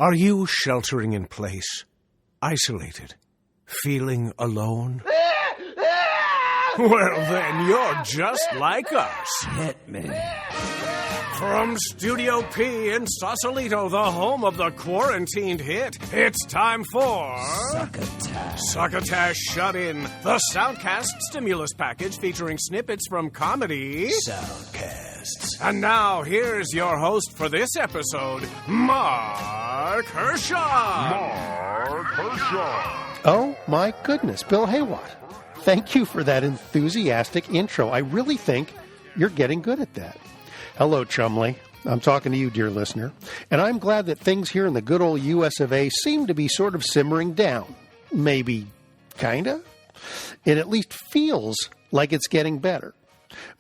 Are you sheltering in place, isolated, feeling alone? Well, then you're just like us. Hit me. From Studio P in Sausalito, the home of the quarantined hit, it's time for... Succotash Shut-In, the Soundcast Stimulus Package featuring snippets from Comedy Soundcasts. And now, here's your host for this episode, Marc Hershon. Oh, my goodness, Bill Haywatt. Thank you for that enthusiastic intro. I really think you're getting good at that. Hello, chumley. I'm talking to you, dear listener. And I'm glad that things here in the good old US of A seem to be sort of simmering down. Maybe, kinda? It at least feels like it's getting better.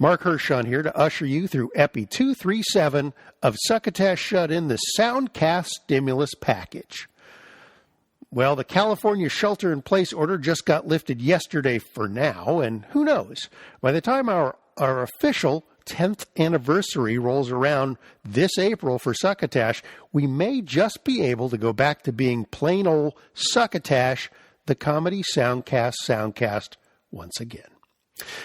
Marc Hershon here to usher you through Epi237 of Succotash Shut-In, the Soundcast Stimulus Package. Well, the California shelter-in-place order just got lifted yesterday for now, and who knows? By the time our official 10th anniversary rolls around this April for Succotash, we may just be able to go back to being plain old Succotash, the Comedy Soundcast Soundcast, once again.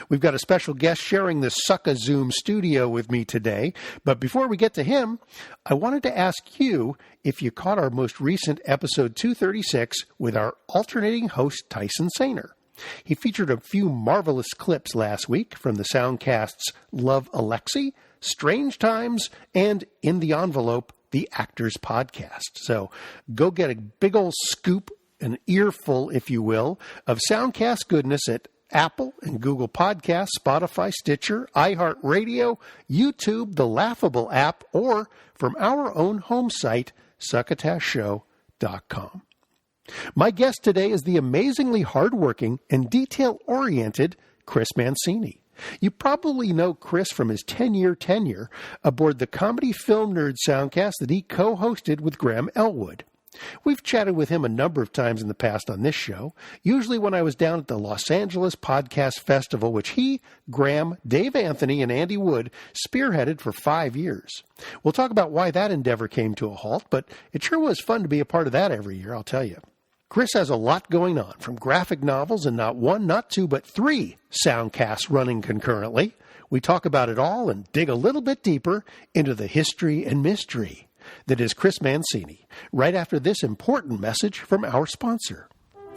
We've got a special guest sharing the SuccoZoom Studio with me today, but before we get to him, I wanted to ask you if you caught our most recent episode 236 with our alternating host Tyson Saner. He featured a few marvelous clips last week from the Soundcasts Love Alexi, Strange Times, and In the Envelope, the Actors Podcast. So go get a big old scoop, an earful, if you will, of Soundcast goodness at Apple and Google Podcasts, Spotify, Stitcher, iHeart Radio, YouTube, the Laughable app, or from our own home site, succotashshow.com. My guest today is the amazingly hardworking and detail-oriented Chris Mancini. You probably know Chris from his 10-year tenure aboard the Comedy Film Nerd Soundcast that he co-hosted with Graham Elwood. We've chatted with him a number of times in the past on this show, usually when I was down at the Los Angeles Podcast Festival, which he, Graham, Dave Anthony, and Andy Wood spearheaded for 5 years. We'll talk about why that endeavor came to a halt, but it sure was fun to be a part of that every year, I'll tell you. Chris has a lot going on, from graphic novels and not one, not two, but 3 soundcasts running concurrently. We talk about it all and dig a little bit deeper into the history and mystery that is Chris Mancini, right after this important message from our sponsor.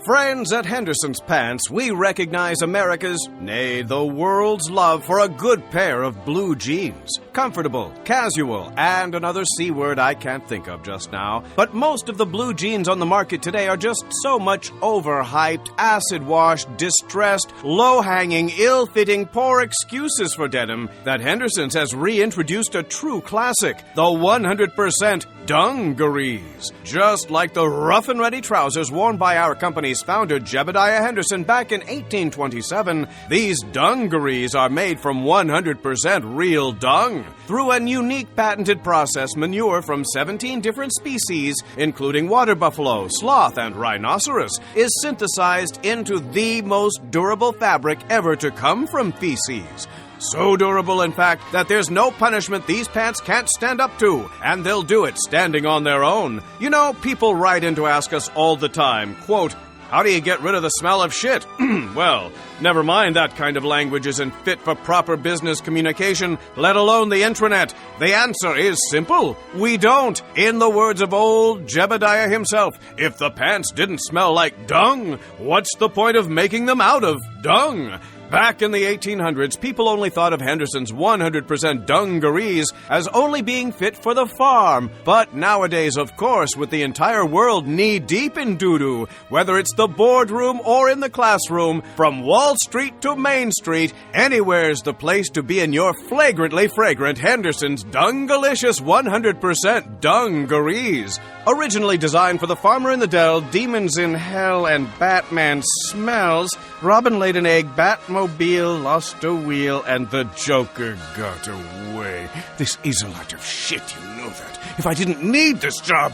Friends at Henderson's Pants, we recognize America's, nay, the world's love for a good pair of blue jeans. Comfortable, casual, and another C word I can't think of just now. But most of the blue jeans on the market today are just so much overhyped, acid-washed, distressed, low-hanging, ill-fitting, poor excuses for denim that Henderson's has reintroduced a true classic, the 100% dungarees. Just like the rough-and-ready trousers worn by our company's founder, Jebediah Henderson, back in 1827, these dungarees are made from 100% real dung. Through a unique patented process, manure from 17 different species, including water buffalo, sloth, and rhinoceros, is synthesized into the most durable fabric ever to come from feces. So durable, in fact, that there's no punishment these pants can't stand up to, and they'll do it standing on their own. You know, people write in to ask us all the time, quote, how do you get rid of the smell of shit? Well, never mind that kind of language isn't fit for proper business communication, let alone the intranet. The answer is simple. We don't. In the words of old Jebediah himself, if the pants didn't smell like dung, what's the point of making them out of dung? Back in the 1800s, people only thought of Henderson's 100% dungarees as only being fit for the farm. But nowadays, of course, with the entire world knee-deep in doo-doo, whether it's the boardroom or in the classroom, from Wall Street to Main Street, anywhere's the place to be in your flagrantly fragrant Henderson's Dungalicious 100% dungarees. Originally designed for the farmer in the dell, demons in hell, and Batman smells, Robin laid an egg, Batmobile lost a wheel, and the Joker got away. This is a lot of shit, you know that. If I didn't need this job...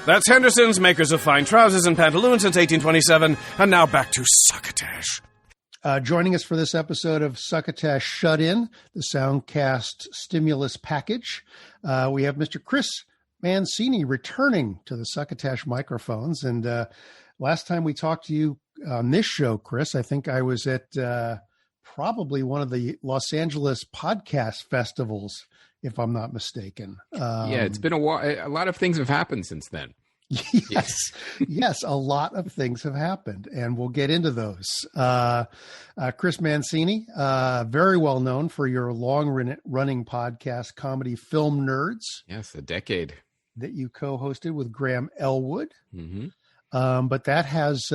That's Henderson's, makers of fine trousers and pantaloons since 1827. And now back to Succotash. Joining us for this episode of Succotash Shut-In, the Soundcast Stimulus Package, we have Mr. Chris Mancini returning to the Succotash microphones. And last time we talked to you on this show, Chris, I think I was at probably one of the Los Angeles podcast festivals, if I'm not mistaken. It's been a while. A lot of things have happened since then. Yes, a lot of things have happened, and we'll get into those. Chris Mancini, very well known for your long-running podcast, Comedy Film Nerds. Yes, a decade. That you co-hosted with Graham Elwood. Mm-hmm. But that has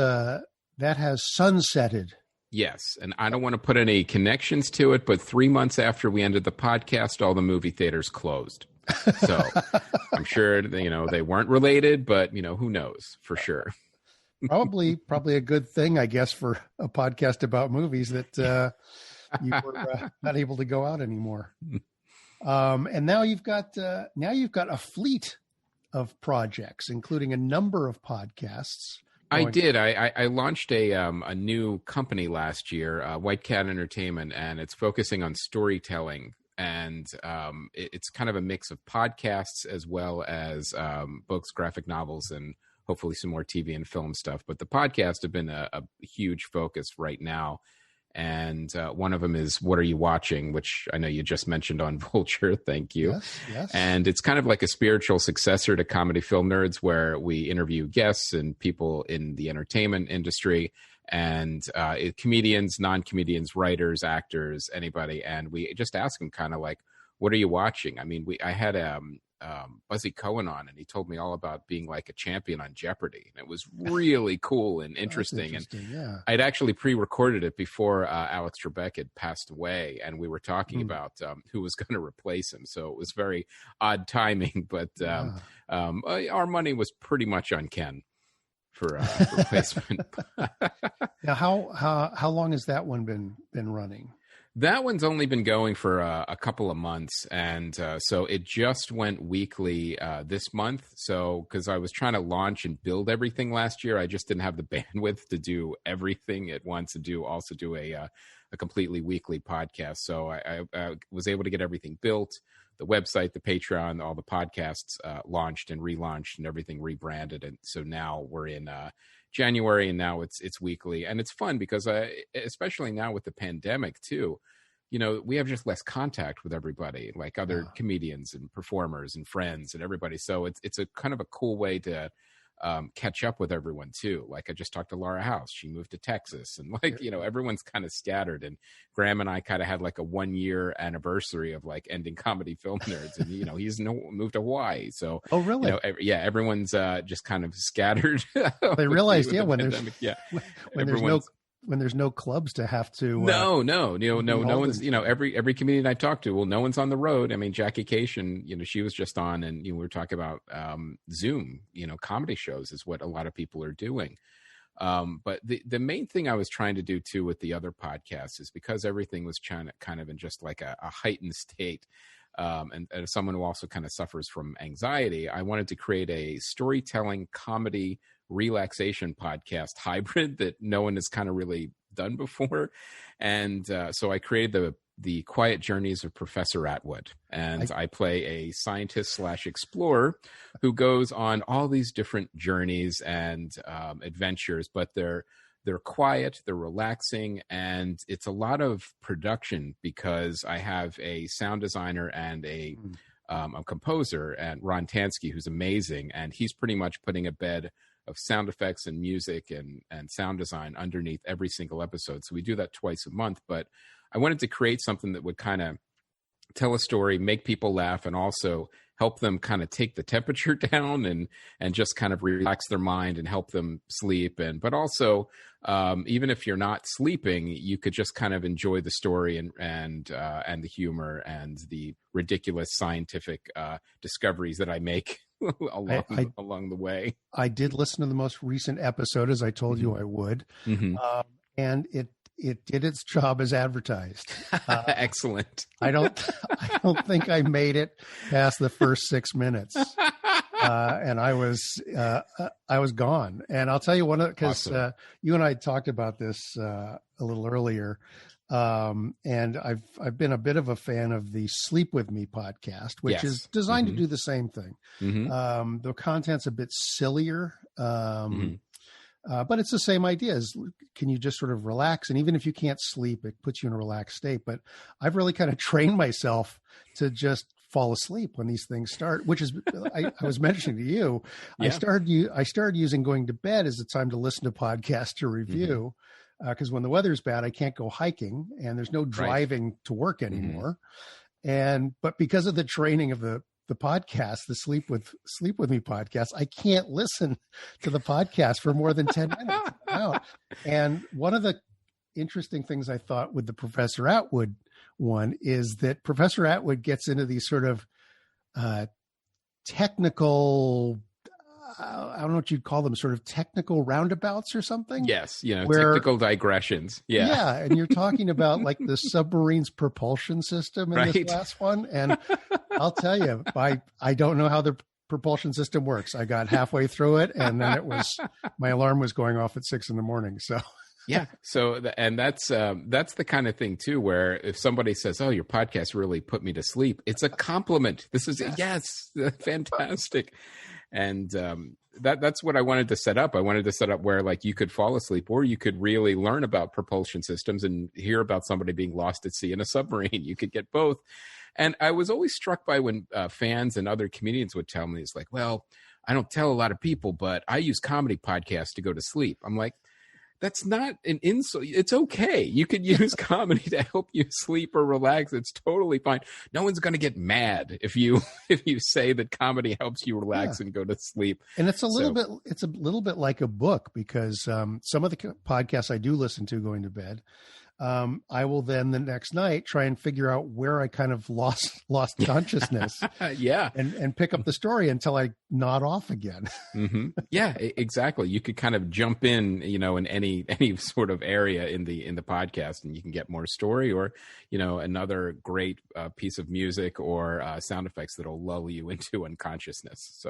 sunsetted. Yes, and I don't want to put any connections to it, but 3 months after we ended the podcast, all the movie theaters closed. So I'm sure, they weren't related, but, who knows for sure. Probably a good thing, I guess, for a podcast about movies that you were not able to go out anymore. And now you've got a fleet of projects, including a number of podcasts. I did. I launched a new company last year, White Cat Entertainment, and it's focusing on storytelling. And it's kind of a mix of podcasts as well as books, graphic novels, and hopefully some more TV and film stuff. But the podcasts have been a huge focus right now. And one of them is What Are You Watching?, which I know you just mentioned on Vulture. Thank you. Yes. And it's kind of like a spiritual successor to Comedy Film Nerds, where we interview guests and people in the entertainment industry and comedians, non-comedians, writers, actors, anybody. And we just ask them kind of like, what are you watching? I mean, I had Buzzy Cohen on, and he told me all about being like a champion on Jeopardy. And it was really cool and interesting. And I'd actually pre-recorded it before Alex Trebek had passed away, and we were talking about who was going to replace him. So it was very odd timing, but our money was pretty much on Ken for replacement. Now, how long has that one been running? That one's only been going for a couple of months, and so it just went weekly this month. So because I was trying to launch and build everything last year, I just didn't have the bandwidth to do everything at once and also do a completely weekly podcast. So I was able to get everything built, the website, the Patreon, all the podcasts launched and relaunched, and everything rebranded. And so now we're in January, and now it's weekly, and it's fun because especially now with the pandemic too, we have just less contact with everybody, like other comedians and performers and friends and everybody. So it's a kind of a cool way to catch up with everyone too. Like I just talked to Laura House. She moved to Texas, and everyone's kind of scattered. And Graham and I kind of had like a 1-year anniversary of like ending Comedy Film Nerds, and he's moved to Hawaii. So really? Everyone's just kind of scattered. They realized, when there's no clubs to have to. No one's. Every comedian I talked to, no one's on the road. I mean, Jackie Cation, she was just on, and we were talking about Zoom. Comedy shows is what a lot of people are doing. But the main thing I was trying to do too with the other podcasts is because everything was kind of in just like a heightened state. And as someone who also kind of suffers from anxiety, I wanted to create a storytelling comedy relaxation podcast hybrid that no one has kind of really done before. And so I created the Quiet Journeys of Professor Atwood. And I play a scientist / explorer who goes on all these different journeys and adventures, but they're quiet, they're relaxing, and it's a lot of production because I have a sound designer and a composer, and Ron Tansky, who's amazing, and he's pretty much putting a bed of sound effects and music and sound design underneath every single episode. So we do that twice a month, but I wanted to create something that would kind of tell a story, make people laugh, and also help them kind of take the temperature down and just kind of relax their mind and help them sleep. But also, even if you're not sleeping, you could just kind of enjoy the story and the humor and the ridiculous scientific discoveries that I make along the way. I did listen to the most recent episode, as I told you I would, and it did its job as advertised. Excellent. I don't think I made it past the first 6 minutes. and I was gone. And I'll tell you because awesome. You and I talked about this a little earlier. And I've been a bit of a fan of the Sleep With Me podcast, which is designed to do the same thing. The content's a bit sillier, but it's the same idea. Can you just sort of relax? And even if you can't sleep, it puts you in a relaxed state. But I've really kind of trained myself to just fall asleep when these things start, which is, I was mentioning to you, I started using going to bed as a time to listen to podcasts to review. Because when the weather's bad, I can't go hiking and there's no driving to work anymore. But because of the training of the podcast, the Sleep With Me podcast, I can't listen to the podcast for more than 10 minutes out. And one of the interesting things I thought with the Professor Atwood one is that Professor Atwood gets into these sort of technical, I don't know what you'd call them, sort of technical roundabouts or something. Yes. Technical digressions. Yeah. Yeah. And you're talking about like the submarine's propulsion system in this last one. And I'll tell you, I don't know how the propulsion system works. I got halfway through it and then my alarm was going off at 6 a.m. So yeah. So, that's the kind of thing too, where if somebody says, "Oh, your podcast really put me to sleep," it's a compliment. This is yes, fantastic. And that's what I wanted to set up. I wanted to set up where like you could fall asleep or you could really learn about propulsion systems and hear about somebody being lost at sea in a submarine. You could get both. And I was always struck by when fans and other comedians would tell me, it's like, well, I don't tell a lot of people, but I use comedy podcasts to go to sleep. I'm like, that's not an insult. It's okay. You could use comedy to help you sleep or relax. It's totally fine. No one's going to get mad if you say that comedy helps you relax and go to sleep. And it's a little bit like a book because some of the podcasts I do listen to going to bed, I will then the next night try and figure out where I kind of lost consciousness. And pick up the story until I nod off again. Yeah, exactly. You could kind of jump in, in any sort of area in the podcast and you can get more story or, another great piece of music or sound effects that'll lull you into unconsciousness.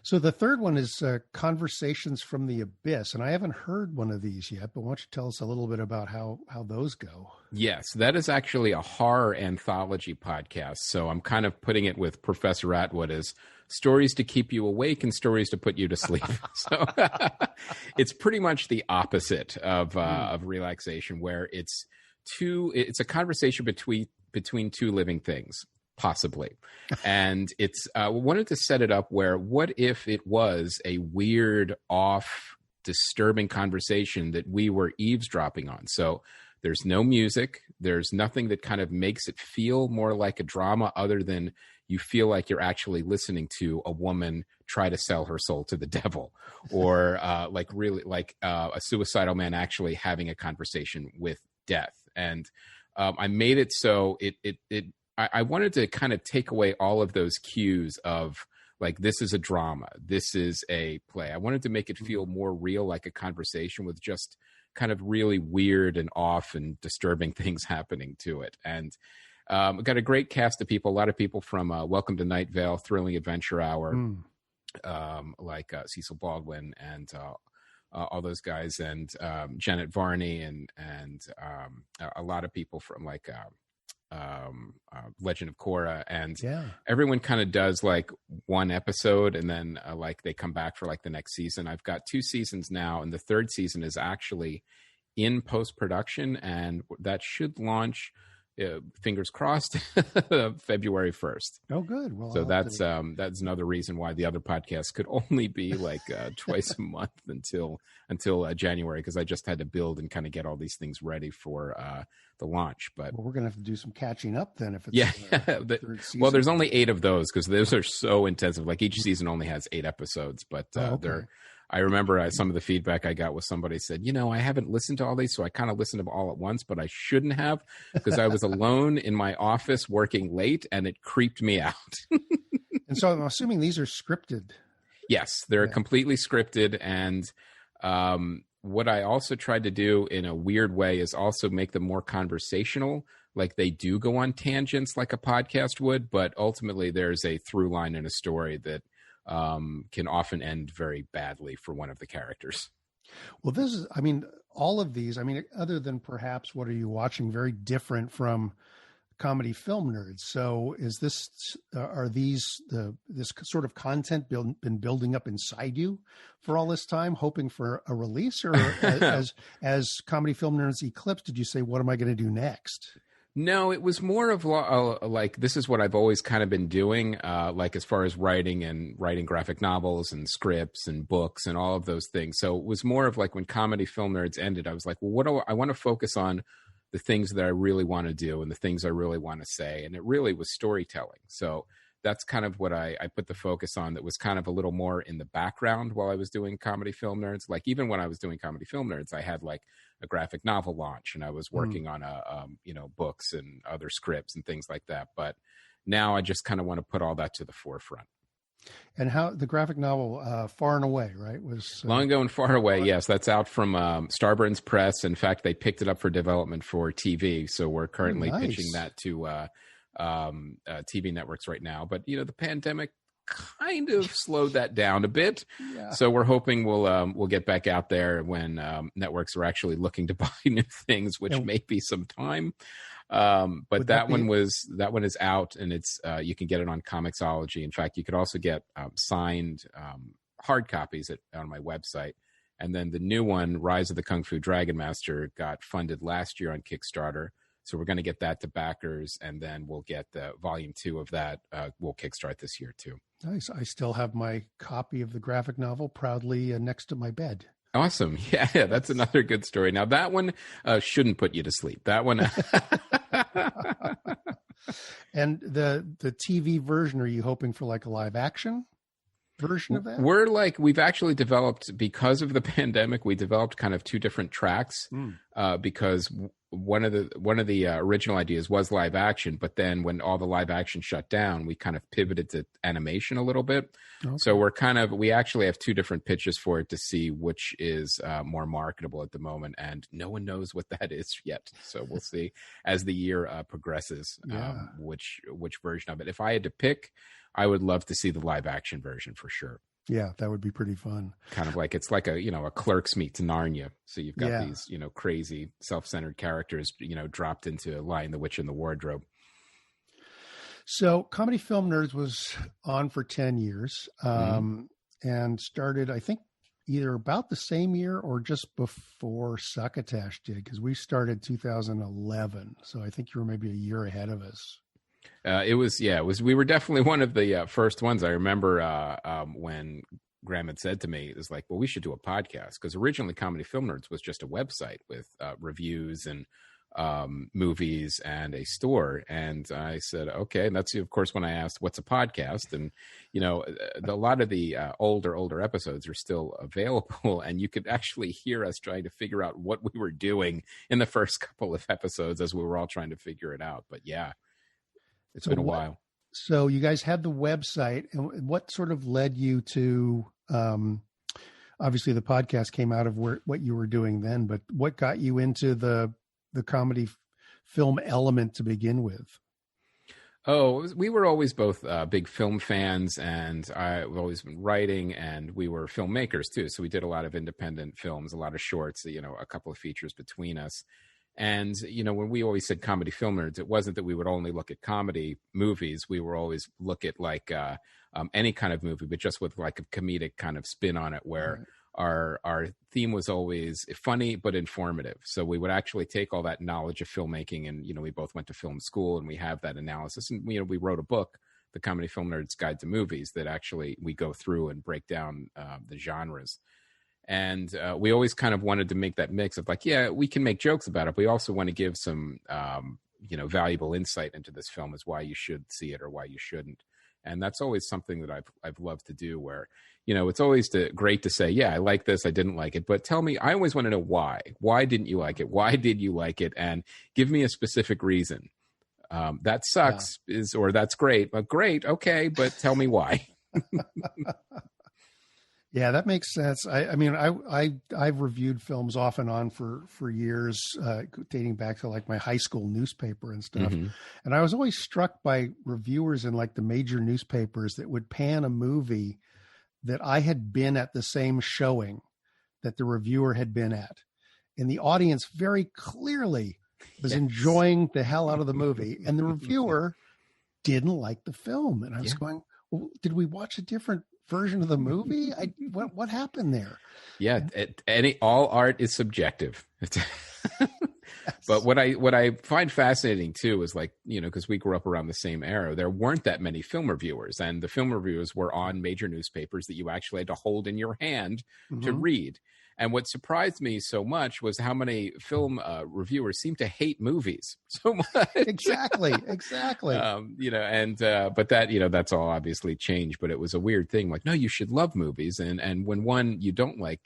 So the third one is Conversations from the Abyss. And I haven't heard one of these yet, but why don't you tell us a little bit about how those go? Yes, that is actually a horror anthology podcast. So I'm kind of putting it with Professor Atwood as stories to keep you awake and stories to put you to sleep. So it's pretty much the opposite of relaxation, where it's a conversation between two living things, possibly. And it's wanted to set it up where what if it was a weird, off, disturbing conversation that we were eavesdropping on. So there's no music. There's nothing that kind of makes it feel more like a drama other than you feel like you're actually listening to a woman try to sell her soul to the devil or a suicidal man actually having a conversation with death. And I made it so I wanted to kind of take away all of those cues of like, this is a drama, this is a play. I wanted to make it feel more real, like a conversation with just kind of really weird and off and disturbing things happening to it. And got a great cast of people, a lot of people from Welcome to Night Vale, Thrilling Adventure Hour, like Cecil Baldwin and all those guys, and Janet Varney and a lot of people from like Legend of Korra, and everyone kind of does like one episode and then like they come back for like the next season. I've got 2 seasons now, and the 3rd season is actually in post-production, and that should launch, fingers crossed, February 1st. Oh, good. Well, so that's another reason why the other podcast could only be like twice a month until January, because I just had to build and kind of get all these things ready for the launch. But we're going to have to do some catching up then if it's well, there's only 8 of those because those are so intensive. Like each season only has 8 episodes, but I remember some of the feedback I got was somebody said, I haven't listened to all these, so I kind of listened to them all at once, but I shouldn't have because I was alone in my office working late and it creeped me out. And so I'm assuming these are scripted. Yes, they're completely scripted. And what I also tried to do in a weird way is also make them more conversational. Like they do go on tangents like a podcast would, but ultimately there's a through line in a story that can often end very badly for one of the characters. Well, this is, all of these, other than perhaps What Are You Watching, very different from Comedy Film Nerds. So is this, this sort of content been building up inside you for all this time, hoping for a release? Or as Comedy Film Nerds eclipsed, did you say, what am I going to do next? No, it was more of like, this is what I've always kind of been doing, like as far as writing graphic novels and scripts and books and all of those things. So it was more of like when Comedy Film Nerds ended, I was like, well, I want to focus on the things that I really want to do and the things I really want to say. And it really was storytelling. So that's kind of what I put the focus on. That was kind of a little more in the background while I was doing Comedy Film Nerds. Like even when I was doing Comedy Film Nerds, I had like a graphic novel launch and I was working on books and other scripts and things like that. But now I just kind of want to put all that to the forefront. And how the graphic novel, Far and Away, right? Was Long Ago and Far Away. Yes, that's out from Starburns Press. In fact, they picked it up for development for TV. So we're currently pitching that to TV networks right now. But the pandemic kind of slowed that down a bit. Yeah. So we're hoping we'll get back out there when networks are actually looking to buy new things, which may be some time. But that one is out, and it's you can get it on Comixology. In fact, you could also get signed hard copies on my website. And then the new one, Rise of the Kung Fu Dragon Master, got funded last year on Kickstarter. So we're going to get that to backers, and then we'll get the volume 2 of that. We'll kickstart this year too. Nice. I still have my copy of the graphic novel proudly next to my bed. Awesome. Yeah, that's another good story. Now that one shouldn't put you to sleep. That one. And the TV version, are you hoping for like a live action version of that? We've actually developed, because of the pandemic, we developed kind of 2 different tracks because one of the original ideas was live action, but then when all the live action shut down, we kind of pivoted to animation a little bit. Okay. So we actually have 2 different pitches for it to see which is more marketable at the moment, and no one knows what that is yet. So we'll see as the year progresses which version of it. If I had to pick, I would love to see the live action version for sure. Yeah, that would be pretty fun. Kind of like, it's like a Clerks meets Narnia. So you've got these, crazy self-centered characters, dropped into Lion, the Witch, and the Wardrobe. So Comedy Film Nerds was on for 10 years and started, I think, either about the same year or just before Succotash did, because we started 2011. So I think you were maybe a year ahead of us. We were definitely one of the first ones. I remember when Graham had said to me, it was like, well, we should do a podcast, because originally Comedy Film Nerds was just a website with reviews and movies and a store. And I said, okay. And that's, of course, when I asked, what's a podcast? And, a lot of the older episodes are still available, and you could actually hear us trying to figure out what we were doing in the first couple of episodes as we were all trying to figure it out. But yeah. It's been a while. So you guys had the website, and what sort of led you to, obviously the podcast came out of what you were doing then, but what got you into the comedy film element to begin with? Oh, we were always both big film fans, and I've always been writing, and we were filmmakers too. So we did a lot of independent films, a lot of shorts, a couple of features between us. And, when we always said Comedy Film Nerds, it wasn't that we would only look at comedy movies. We were always look at like any kind of movie, but just with like a comedic kind of spin on it, where our theme was always funny but informative. So we would actually take all that knowledge of filmmaking, and, we both went to film school, and we have that analysis. And, we wrote a book, The Comedy Film Nerds Guide to Movies, that actually we go through and break down the genres. And we always kind of wanted to make that mix of like, yeah, we can make jokes about it, but we also want to give some, valuable insight into this film as why you should see it or why you shouldn't. And that's always something that I've loved to do, where, it's always great to say, yeah, I like this, I didn't like it, but tell me, I always want to know why. Why didn't you like it? Why did you like it? And give me a specific reason. That sucks or that's great. Great, okay, but tell me why. Yeah, that makes sense. I've reviewed films off and on for years, dating back to like my high school newspaper and stuff. Mm-hmm. And I was always struck by reviewers in like the major newspapers that would pan a movie that I had been at the same showing that the reviewer had been at. And the audience very clearly was enjoying the hell out of the movie. And the reviewer didn't like the film. And I was going, well, did we watch a different version of the movie? What happened there? Yeah. All art is subjective. But what I find fascinating too is like, because we grew up around the same era, there weren't that many film reviewers, and the film reviewers were on major newspapers that you actually had to hold in your hand to read. And what surprised me so much was how many film reviewers seem to hate movies so much. Exactly. But that, that's all obviously changed, but it was a weird thing. Like, no, you should love movies. And when one you don't like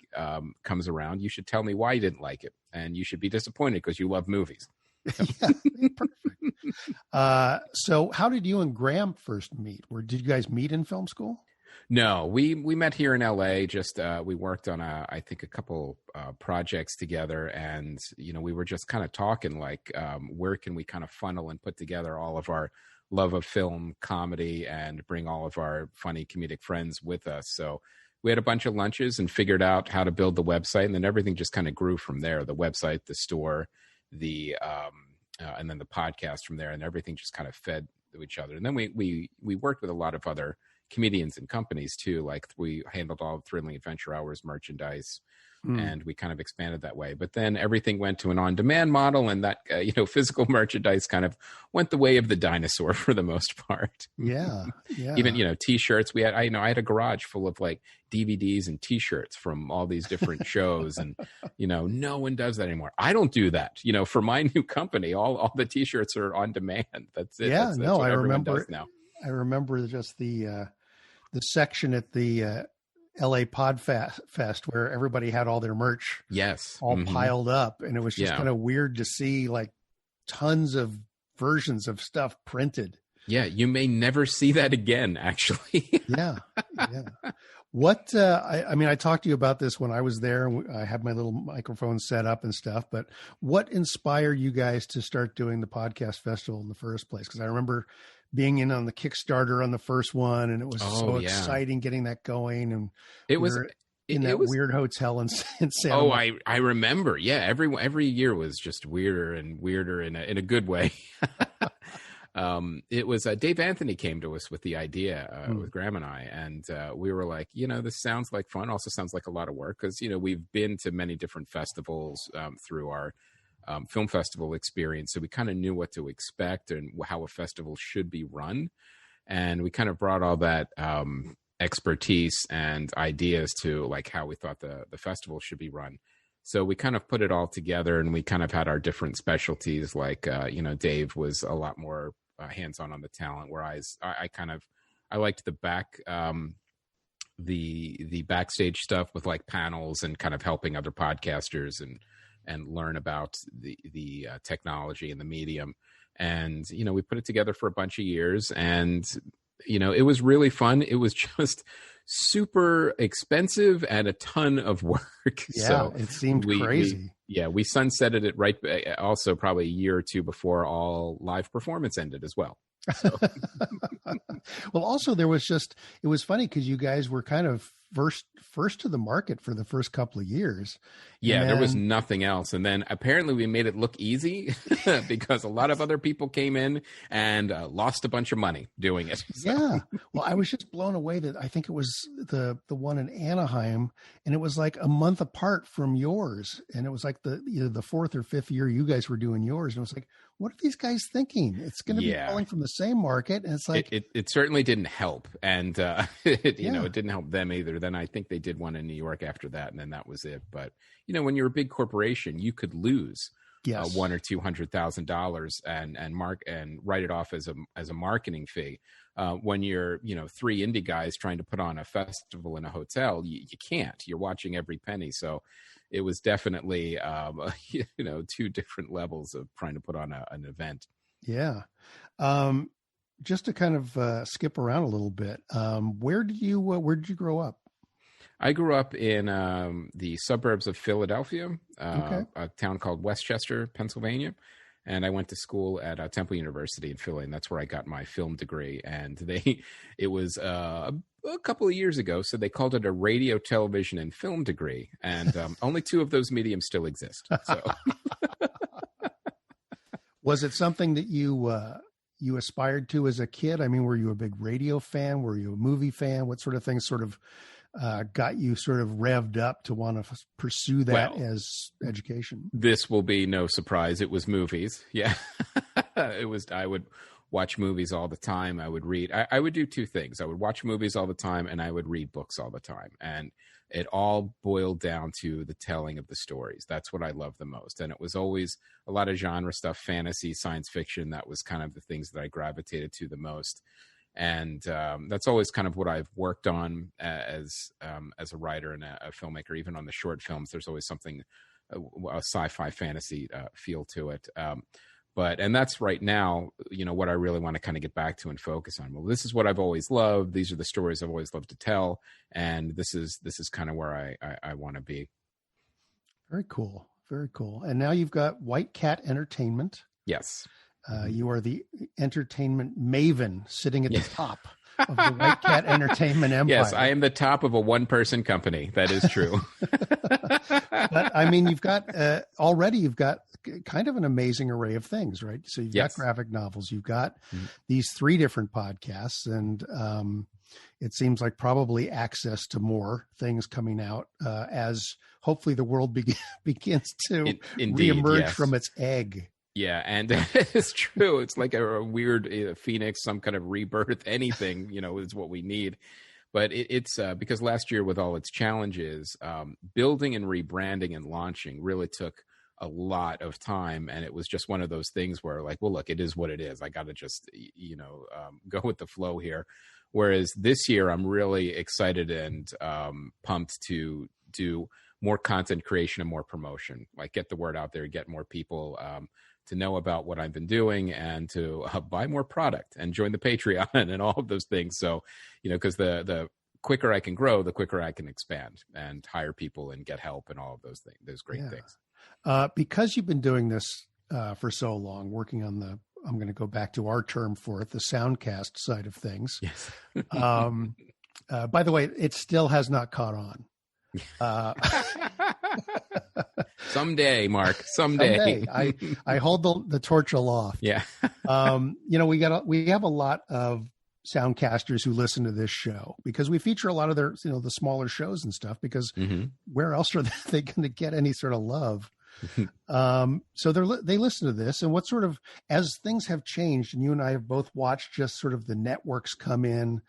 comes around, you should tell me why you didn't like it. And you should be disappointed because you love movies. Yeah, perfect. So how did you and Graham first meet? Did you guys meet in film school? No, we met here in LA. Just we worked on I think a couple projects together, and we were just kind of talking like where can we kind of funnel and put together all of our love of film, comedy, and bring all of our funny comedic friends with us. So we had a bunch of lunches and figured out how to build the website, and then everything just kind of grew from there. The website, the store, and then the podcast from there, and everything just kind of fed to each other. And then we worked with a lot of other comedians and companies too. Like we handled all of Thrilling Adventure Hours merchandise, and we kind of expanded that way. But then everything went to an on-demand model, and that physical merchandise kind of went the way of the dinosaur for the most part. Yeah. Even T-shirts. I had a garage full of like DVDs and T-shirts from all these different shows, and no one does that anymore. I don't do that. For my new company, all the T-shirts are on demand. That's it. Yeah, that's what everyone does now. I remember just the section at the LA Podfest where everybody had all their merch piled up, and it was just kind of weird to see like tons of versions of stuff printed. Yeah, you may never see that again, actually. Yeah. What I talked to you about this when I was there, and I had my little microphone set up and stuff, but what inspired you guys to start doing the podcast festival in the first place? Because I remember being in on the Kickstarter on the first one, and it was exciting getting that going. And it was in that weird hotel in San Oh, I remember. Yeah. Every year was just weirder and weirder in a good way. It was Dave Anthony came to us with the idea with Graham and I, and we were like, this sounds like fun. Also sounds like a lot of work because, we've been to many different festivals through our film festival experience. So we kind of knew what to expect and how a festival should be run. And we kind of brought all that expertise and ideas to like how we thought the festival should be run. So we kind of put it all together, and we kind of had our different specialties. Like, Dave was a lot more hands-on on the talent, whereas I liked the the backstage stuff with like panels and kind of helping other podcasters and learn about the technology and the medium. And, we put it together for a bunch of years, and, it was really fun. It was just super expensive and a ton of work. Yeah, so it seemed crazy. We sunsetted it right also probably a year or two before all live performance ended as well. So. Well, also it was funny because you guys were kind of first to the market for the first couple of years. Yeah, there was nothing else. And then apparently we made it look easy because a lot of other people came in and lost a bunch of money doing it. So. Yeah. Well, I was just blown away that I think it was the one in Anaheim, and it was like a month apart from yours. And it was like either the fourth or fifth year you guys were doing yours. And it was like, what are these guys thinking? It's going to be calling from the same market. And it's like, it certainly didn't help. And, it didn't help them either. Then I think they did one in New York after that. And then that was it. But, when you're a big corporation, you could lose $100,000 or $200,000 and write it off as a marketing fee. When you're, 3 indie guys trying to put on a festival in a hotel, you can't. You're watching every penny. So it was definitely, 2 different levels of trying to put on an event. Yeah. Just to kind of skip around a little bit, where did you grow up? I grew up in the suburbs of Philadelphia, a town called Westchester, Pennsylvania. And I went to school at Temple University in Philly, and that's where I got my film degree. And it was a couple of years ago, so they called it a radio, television, and film degree. And only 2 of those mediums still exist. So, was it something that you aspired to as a kid? I mean, were you a big radio fan? Were you a movie fan? What sort of things sort of got you sort of revved up to want to pursue that as education? This will be no surprise. It was movies. Yeah. I would watch movies all the time. I would read. I would do 2 things. I would watch movies all the time, and I would read books all the time. And it all boiled down to the telling of the stories. That's what I love the most. And it was always a lot of genre stuff, fantasy, science fiction. That was kind of the things that I gravitated to the most. And that's always kind of what I've worked on as a writer and a filmmaker. Even on the short films, there's always something, a sci-fi fantasy feel to it. And that's right now, what I really want to kind of get back to and focus on. Well, this is what I've always loved. These are the stories I've always loved to tell. And this is kind of where I want to be. Very cool. Very cool. And now you've got White Cat Entertainment. Yes. You are the entertainment maven sitting at the top of the White Cat Entertainment empire. Yes, I am the top of a one-person company. That is true. But I mean, you've got kind of an amazing array of things, right? So you've got graphic novels, you've got these 3 different podcasts, and it seems like probably access to more things coming out as hopefully the world begins to reemerge from its egg. Yeah, and it's true. It's like a weird phoenix, some kind of rebirth, anything, is what we need. But it's because last year, with all its challenges, building and rebranding and launching really took a lot of time. And it was just one of those things where, like, well, look, it is what it is. I got to just, go with the flow here. Whereas this year, I'm really excited and pumped to do more content creation and more promotion, like get the word out there, get more people to know about what I've been doing and to buy more product and join the Patreon and all of those things. So, because the quicker I can grow, the quicker I can expand and hire people and get help and all of those things, those great things. Because you've been doing this for so long, working on I'm going to go back to our term for it, the Soundcast side of things. Yes. By the way, it still has not caught on. Someday, Mark. Someday. I hold the torch aloft. Yeah. We have a lot of soundcasters who listen to this show because we feature a lot of their, the smaller shows and stuff, because where else are they going to get any sort of love? So they listen to this, and what sort of, as things have changed, and you and I have both watched just sort of the networks come in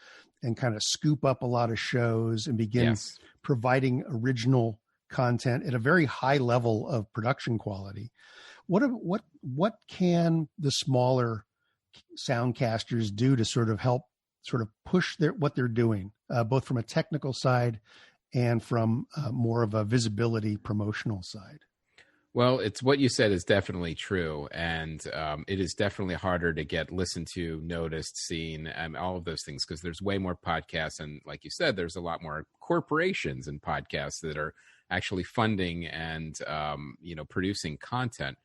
and kind of scoop up a lot of shows and begin providing original content at a very high level of production quality. What can the smaller soundcasters do to sort of help push what they're doing, both from a technical side and from more of a visibility promotional side? Well, it's what you said is definitely true. And it is definitely harder to get listened to, noticed, seen, and all of those things, because there's way more podcasts. And like you said, there's a lot more corporations and podcasts that are actually funding and, producing content.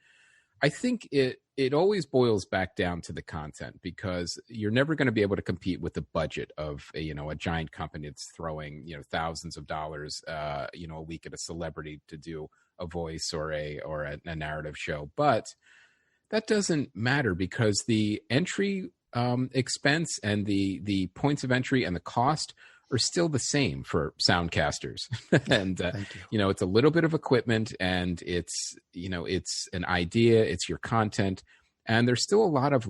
I think it always boils back down to the content, because you're never going to be able to compete with the budget of a giant company that's throwing, thousands of dollars, a week at a celebrity to do a voice or a narrative show. But that doesn't matter, because the entry expense and the points of entry and the cost are still the same for soundcasters. And, it's a little bit of equipment, and it's an idea, it's your content. And there's still a lot of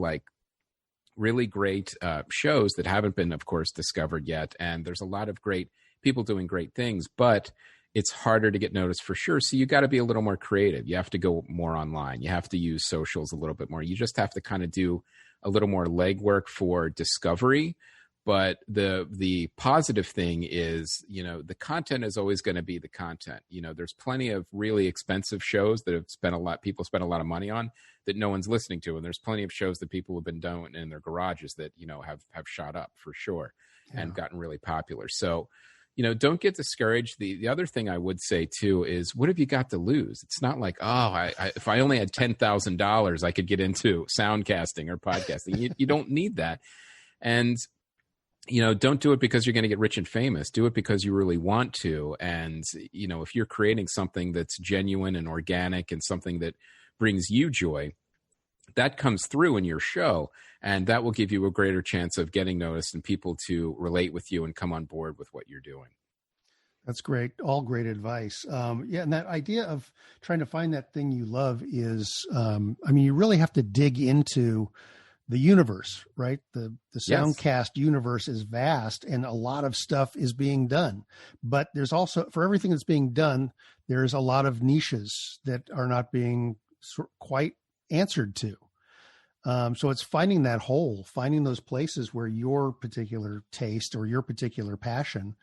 really great shows that haven't been, of course, discovered yet. And there's a lot of great people doing great things, but it's harder to get noticed for sure. So you got to be a little more creative. You have to go more online. You have to use socials a little bit more. You just have to kind of do a little more legwork for discovery. But the positive thing is, the content is always going to be the content. There's plenty of really expensive shows that people spend a lot of money on that no one's listening to. And there's plenty of shows that people have been doing in their garages that, have shot up for sure and gotten really popular. So, don't get discouraged. The other thing I would say too is, what have you got to lose? It's not like, if I only had $10,000, I could get into soundcasting or podcasting. You don't need that. And, don't do it because you're going to get rich and famous. Do it because you really want to. And, if you're creating something that's genuine and organic and something that brings you joy, that comes through in your show, and that will give you a greater chance of getting noticed and people to relate with you and come on board with what you're doing. That's great. All great advice. And that idea of trying to find that thing you love is, you really have to dig into the universe, right? The Soundcast universe is vast, and a lot of stuff is being done. But there's also, for everything that's being done, there's a lot of niches that are not being quite answered to. So it's finding that hole, finding those places where your particular taste or your particular passion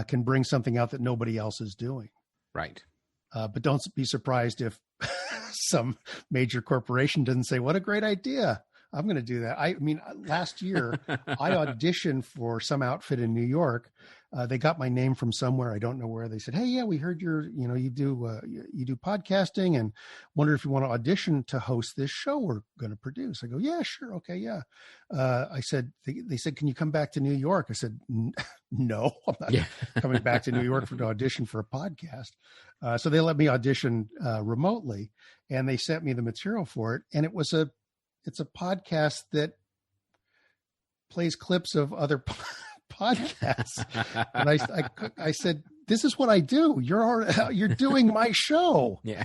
can bring something out that nobody else is doing. Right. But don't be surprised if some major corporation doesn't say, what a great idea. I'm going to do that. Last year I auditioned for some outfit in New York. They got my name from somewhere. I don't know where. They said, "Hey, yeah, we heard you do podcasting, and wonder if you want to audition to host this show we're going to produce." I go, "Yeah, sure. Okay. Yeah." I said, they said, "Can you come back to New York?" I said, "No, I'm not coming back to New York to audition for a podcast." So they let me audition remotely, and they sent me the material for it. And it's a podcast that plays clips of other podcasts. And I said, "This is what I do. You're doing my show." Yeah.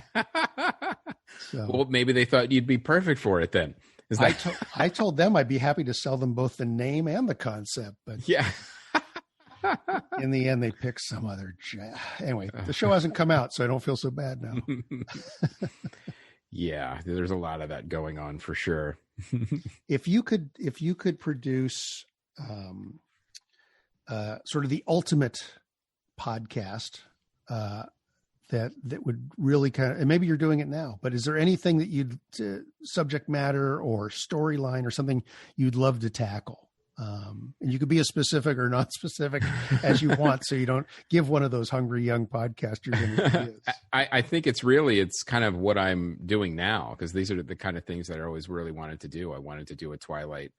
So, well, maybe they thought you'd be perfect for it then. I told them I'd be happy to sell them both the name and the concept, but yeah. In the end, they picked some other. Anyway, the show hasn't come out, so I don't feel so bad now. Yeah, there's a lot of that going on for sure. If you could produce sort of the ultimate podcast that would really kind of, and maybe you're doing it now, but is there anything that you'd subject matter or storyline or something you'd love to tackle? And you could be as specific or not specific as you want, so you don't give one of those hungry young podcasters interviews. I think it's kind of what I'm doing now, because these are the kind of things that I always really wanted to do. I wanted to do a Twilight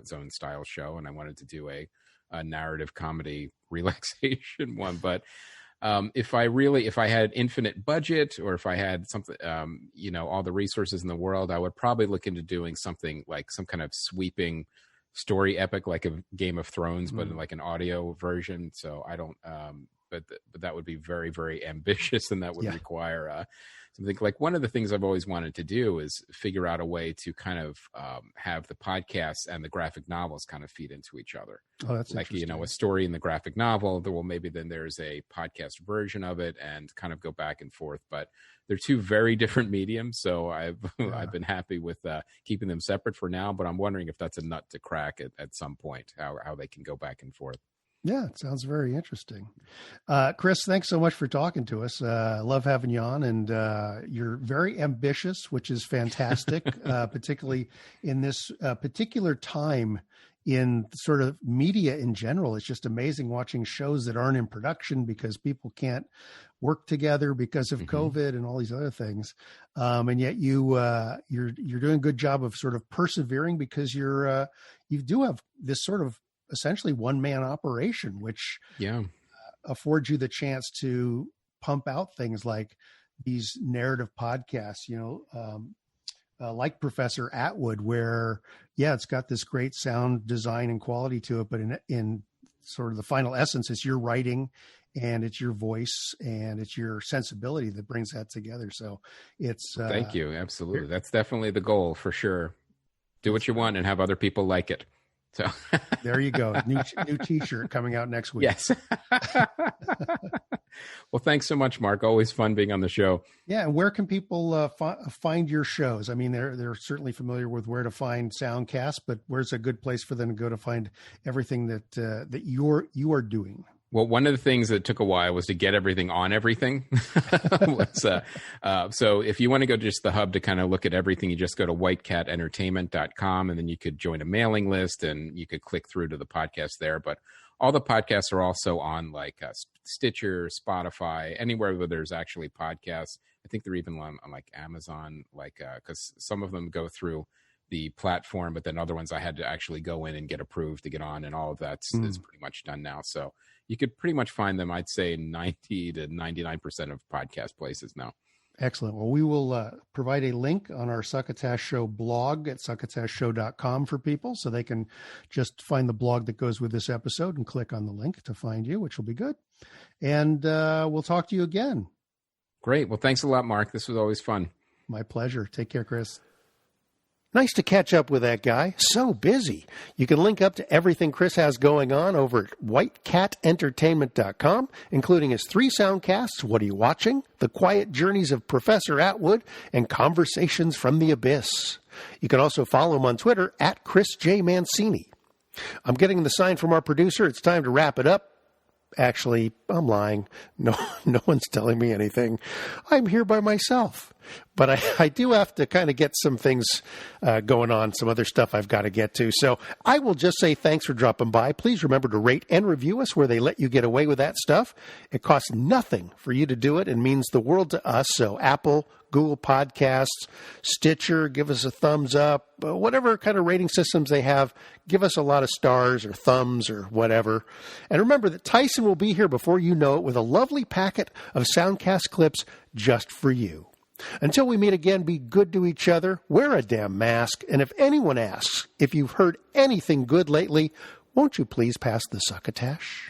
Zone style show, and I wanted to do a narrative comedy relaxation one. But if I had infinite budget, or if I had something, all the resources in the world, I would probably look into doing something like some kind of sweeping story epic, like a Game of Thrones, but in like an audio version. So I don't, but that would be very, very ambitious, and that would require something. Like, one of the things I've always wanted to do is figure out a way to kind of have the podcasts and the graphic novels kind of feed into each other. Oh, that's like, a story in the graphic novel. Maybe then there's a podcast version of it, and kind of go back and forth. But they're two very different mediums, so I've been happy with keeping them separate for now. But I'm wondering if that's a nut to crack at some point, how they can go back and forth. Yeah, it sounds very interesting. Chris, thanks so much for talking to us. Love having you on, and you're very ambitious, which is fantastic, particularly in this particular time in sort of media in general. It's just amazing watching shows that aren't in production because people can't work together because of COVID and all these other things. And yet you're doing a good job of sort of persevering, because you do have this sort of essentially one-man operation, which affords you the chance to pump out things like these narrative podcasts, like Professor Atwood, where, it's got this great sound design and quality to it, but in sort of the final essence, it's your writing and it's your voice and it's your sensibility that brings that together. So it's thank you. Absolutely. That's definitely the goal for sure. Do what you want and have other people like it. So there you go. New t-shirt coming out next week. Yes. Well, thanks so much, Mark. Always fun being on the show. Yeah. And where can people find your shows? I mean, they're certainly familiar with where to find Soundcast, but where's a good place for them to go to find everything that you are doing? Well, one of the things that took a while was to get everything on everything. So if you want to go to just the hub to kind of look at everything, you just go to whitecatentertainment.com, and then you could join a mailing list and you could click through to the podcast there. But all the podcasts are also on like Stitcher, Spotify, anywhere where there's actually podcasts. I think they're even on like Amazon, like because some of them go through the platform, but then other ones I had to actually go in and get approved to get on, and all of that's is pretty much done now. So you could pretty much find them, I'd say 90 to 99% of podcast places now. Excellent. Well, we will provide a link on our Succotash Show blog at succotashshow.com for people, so they can just find the blog that goes with this episode and click on the link to find you, which will be good. And we'll talk to you again. Great. Well, thanks a lot, Mark. This was always fun. My pleasure. Take care, Chris. Nice to catch up with that guy. So busy. You can link up to everything Chris has going on over at whitecatentertainment.com, including his 3 soundcasts, What Are You Watching?, The Quiet Journeys of Professor Atwood, and Conversations from the Abyss. You can also follow him on Twitter at Chris J. Mancini. I'm getting the sign from our producer. It's time to wrap it up. Actually, I'm lying. No one's telling me anything. I'm here by myself. But I do have to kind of get some things going on, some other stuff I've got to get to. So I will just say thanks for dropping by. Please remember to rate and review us where they let you get away with that stuff. It costs nothing for you to do it and means the world to us. So Apple, Google Podcasts, Stitcher, give us a thumbs up. Whatever kind of rating systems they have, give us a lot of stars or thumbs or whatever. And remember that Tyson will be here before you know it with a lovely packet of Soundcast clips just for you. Until we meet again, be good to each other, wear a damn mask, and if anyone asks if you've heard anything good lately, won't you please pass the succotash?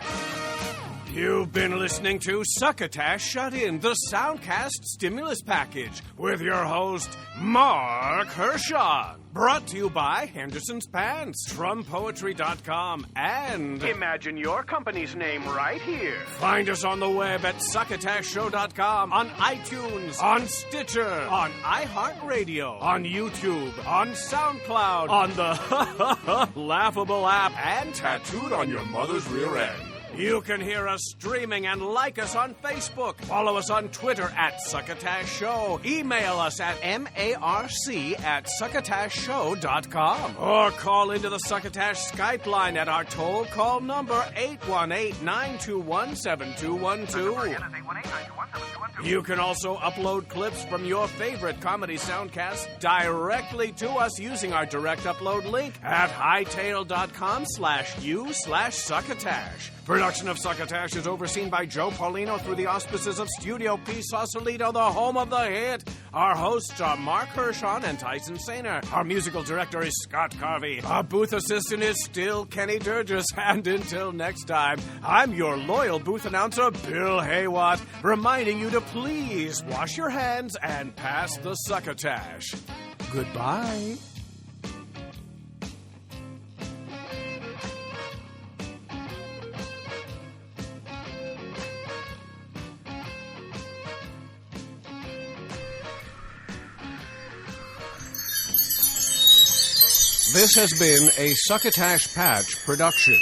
You've been listening to Succotash Shut-In, the Soundcast Stimulus Package, with your host, Marc Hershon. Brought to you by Henderson's Pants, TrumPoetry.com, and imagine your company's name right here. Find us on the web at SuccotashShow.com, on iTunes, on Stitcher, on iHeart Radio, on YouTube, on SoundCloud, on the Laughable app, and tattooed on your mother's rear end. You can hear us streaming and like us on Facebook. Follow us on Twitter at Succotash Show. Email us at marc@succotashshow.com. Or call into the Succotash Skype line at our toll call number 818-921-7212. You can also upload clips from your favorite Comedy Soundcast directly to us using our direct upload link at hightail.com/u/succotash. Production of Succotash is overseen by Joe Paulino through the auspices of Studio P. Sausalito, the home of the hit. Our hosts are Marc Hershon and Tyson Saner. Our musical director is Scott Carvey. Our booth assistant is still Kenny Durgis. And until next time, I'm your loyal booth announcer, Bill Haywatt, reminding you to please wash your hands and pass the succotash. Goodbye. This has been a Succotash Patch production.